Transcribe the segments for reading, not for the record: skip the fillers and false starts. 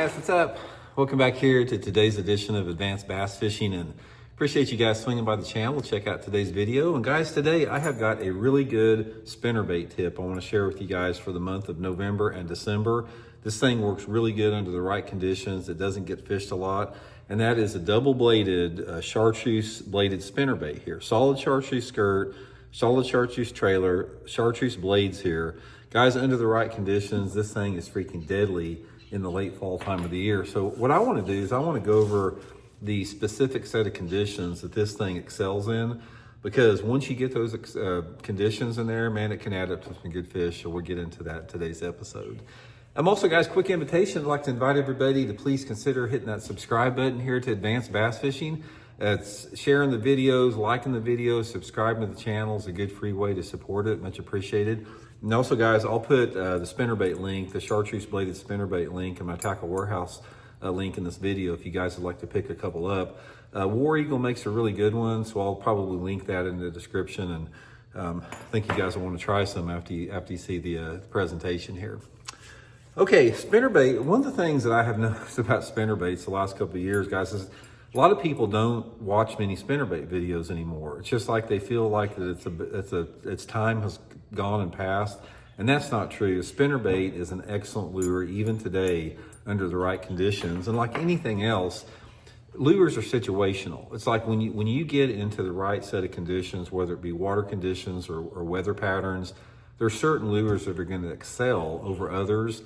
guys, what's up? Welcome back here to today's edition of Advanced Bass Fishing, and appreciate you guys swinging by the channel to check out today's video. And guys, today I have got a really good spinnerbait tip I want to share with you guys for the month of November and December. This thing works really good under the right conditions. It doesn't get fished a lot, and that is a double-bladed chartreuse bladed spinnerbait here. Solid chartreuse skirt, solid chartreuse trailer, chartreuse blades here. Guys, under the right conditions, this thing is freaking deadly in the late fall time of the year. So what I want to do is I want to go over the specific set of conditions that this thing excels in, because once you get those conditions in there, man, it can add up to some good fish. So we'll get into that in today's episode. Also, guys, quick invitation. I'd like to invite everybody to please consider hitting that subscribe button here to Advanced Bass Fishing. It's sharing the videos, liking the videos, subscribing to the channel is a good free way to support it. Much appreciated. And also, guys, I'll put the spinnerbait link, the chartreuse bladed spinnerbait link, and my tackle warehouse link in this video if you guys would like to pick a couple up. War Eagle makes a really good one, so I'll probably link that in the description. And I think you guys will want to try some after you see the presentation here. Okay, spinnerbait. One of the things that I have noticed about spinnerbaits the last couple of years, guys, is a lot of people don't watch many spinnerbait videos anymore. It's just like they feel like that its time has gone and passed, and that's not true. Spinnerbait is an excellent lure even today under the right conditions, and like anything else, lures are situational. It's like when you get into the right set of conditions, whether it be water conditions or weather patterns, there are certain lures that are going to excel over others.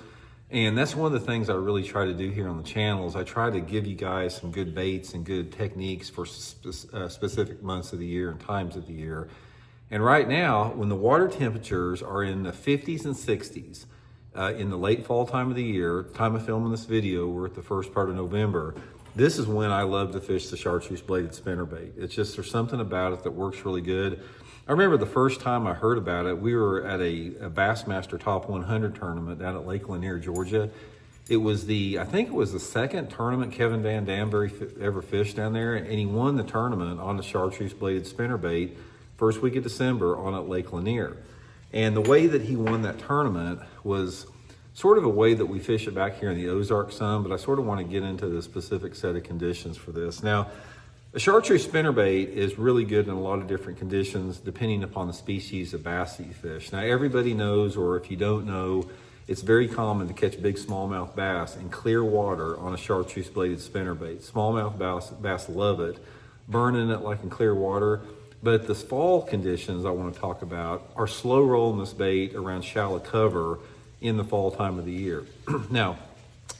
And that's one of the things I really try to do here on the channel is I try to give you guys some good baits and good techniques for specific months of the year and times of the year. And right now, when the water temperatures are in the 50s and 60s, in the late fall time of the year, time of filming this video, we're at the first part of November, this is when I love to fish the chartreuse bladed spinnerbait. It's just, there's something about it that works really good. I remember the first time I heard about it, we were at a Bassmaster Top 100 tournament down at Lake Lanier, Georgia. It was I think it was the second tournament Kevin Van Danbury ever fished down there, and he won the tournament on the chartreuse bladed spinnerbait first week of December on at Lake Lanier. And the way that he won that tournament was sort of a way that we fish it back here in the Ozarks some, but I sort of want to get into the specific set of conditions for this. Now, a chartreuse spinnerbait is really good in a lot of different conditions depending upon the species of bass that you fish. Now, everybody knows, or if you don't know, it's very common to catch big smallmouth bass in clear water on a chartreuse bladed spinnerbait. Smallmouth bass love it, burning it like in clear water. But the fall conditions I want to talk about are slow rolling this bait around shallow cover in the fall time of the year. Now,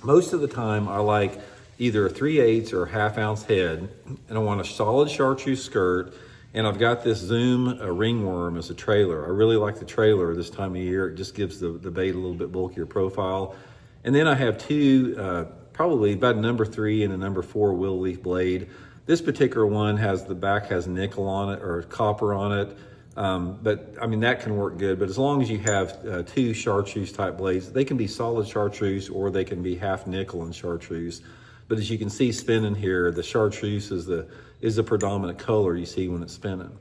most of the time I like either a 3/8 or a half-ounce head, and I want a solid chartreuse skirt, and I've got this Zoom ringworm as a trailer. I really like the trailer this time of year. It just gives the bait a little bit bulkier profile. And then I have two, probably about a number 3 and a number 4 willow leaf blade. This particular one the back has nickel on it or copper on it. But I mean, that can work good, but as long as you have two chartreuse type blades, they can be solid chartreuse or they can be half nickel and chartreuse. But as you can see spinning here, the chartreuse is the predominant color you see when it's spinning.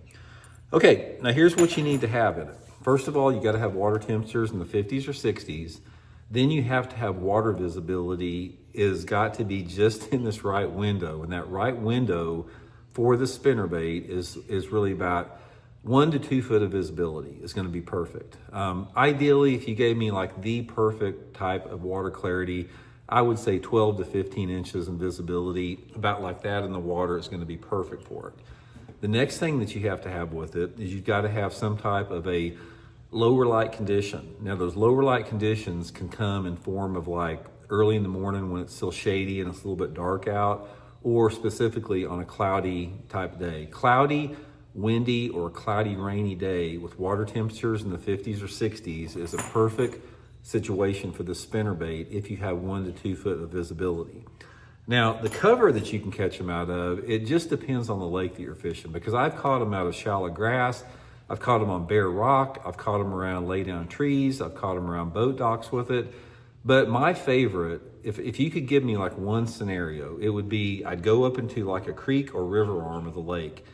Okay, now here's what you need to have in it. First of all, you got to have water temperatures in the 50s or 60s. Then you have to have water visibility is got to be just in this right window. And that right window for the spinnerbait is really about 1 to 2 foot of visibility is going to be perfect. Ideally, if you gave me like the perfect type of water clarity, I would say 12 to 15 inches in visibility, about like that in the water is going to be perfect for it. The next thing that you have to have with it is you've got to have some type of a lower light condition. Now, those lower light conditions can come in form of like early in the morning when it's still shady and it's a little bit dark out, or specifically on a cloudy type day. Cloudy, windy, or cloudy, rainy day with water temperatures in the 50s or 60s is a perfect situation for the spinnerbait if you have 1 to 2 foot of visibility. Now, the cover that you can catch them out of, it just depends on the lake that you're fishing, because I've caught them out of shallow grass, I've caught them on bare rock, I've caught them around lay down trees, I've caught them around boat docks with it. But my favorite, if you could give me like one scenario, it would be I'd go up into like a creek or river arm of the lake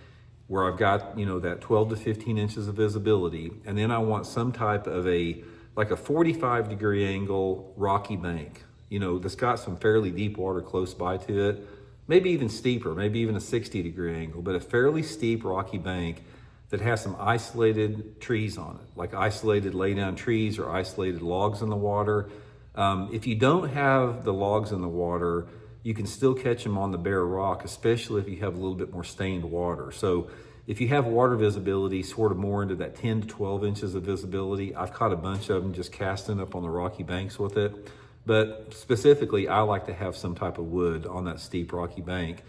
where I've got, that 12 to 15 inches of visibility, and then I want some type of like a 45-degree angle rocky bank. that's got some fairly deep water close by to it, maybe even steeper, maybe even a 60-degree angle, but a fairly steep rocky bank that has some isolated trees on it, like isolated laydown trees or isolated logs in the water. If you don't have the logs in the water, you can still catch them on the bare rock, especially if you have a little bit more stained water. So if you have water visibility sort of more into that 10 to 12 inches of visibility, I've caught a bunch of them just casting up on the rocky banks with it. But specifically, I like to have some type of wood on that steep rocky bank.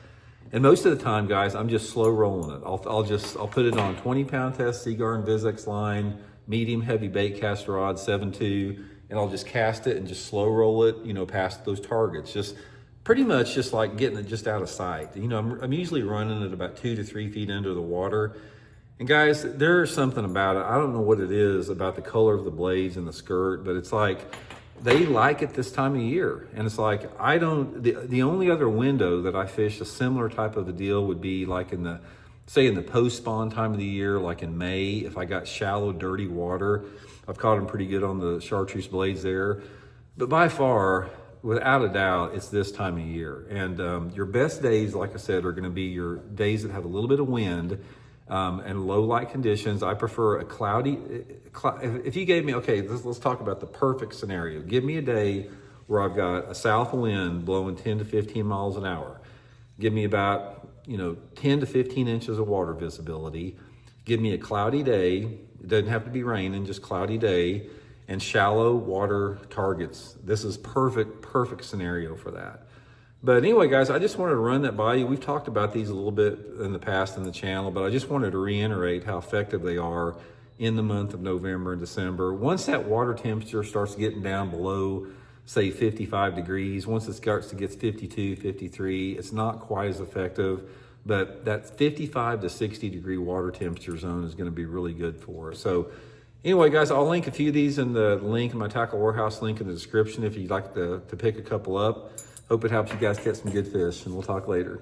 And most of the time, guys, I'm just slow rolling it. I'll put it on a 20-pound test Seaguar and Vizex line, medium heavy bait cast rod, 7.2, and I'll just cast it and just slow roll it, past those targets. Just pretty much just like getting it just out of sight. I'm usually running it about 2 to 3 feet under the water. And guys, there's something about it. I don't know what it is about the color of the blades and the skirt, but it's like they like it this time of year. And it's like, the only other window that I fish a similar type of a deal would be like in the post-spawn time of the year, like in May, if I got shallow, dirty water. I've caught them pretty good on the chartreuse blades there. But by far, without a doubt, it's this time of year. And your best days, like I said, are gonna be your days that have a little bit of wind and low light conditions. I prefer a cloudy, if you gave me, okay, let's talk about the perfect scenario. Give me a day where I've got a south wind blowing 10 to 15 miles an hour. Give me about, 10 to 15 inches of water visibility. Give me a cloudy day. It doesn't have to be raining, just cloudy day, and shallow water targets. This is perfect scenario for that. But anyway, guys, I just wanted to run that by you. We've talked about these a little bit in the past in the channel, but I just wanted to reiterate how effective they are in the month of November and December. Once that water temperature starts getting down below, say 55 degrees, once it starts to get 52, 53, it's not quite as effective, but that 55 to 60 degree water temperature zone is gonna be really good for us. So anyway, guys, I'll link a few of these in the link in my Tackle Warehouse link in the description if you'd like to pick a couple up. Hope it helps you guys catch some good fish, and we'll talk later.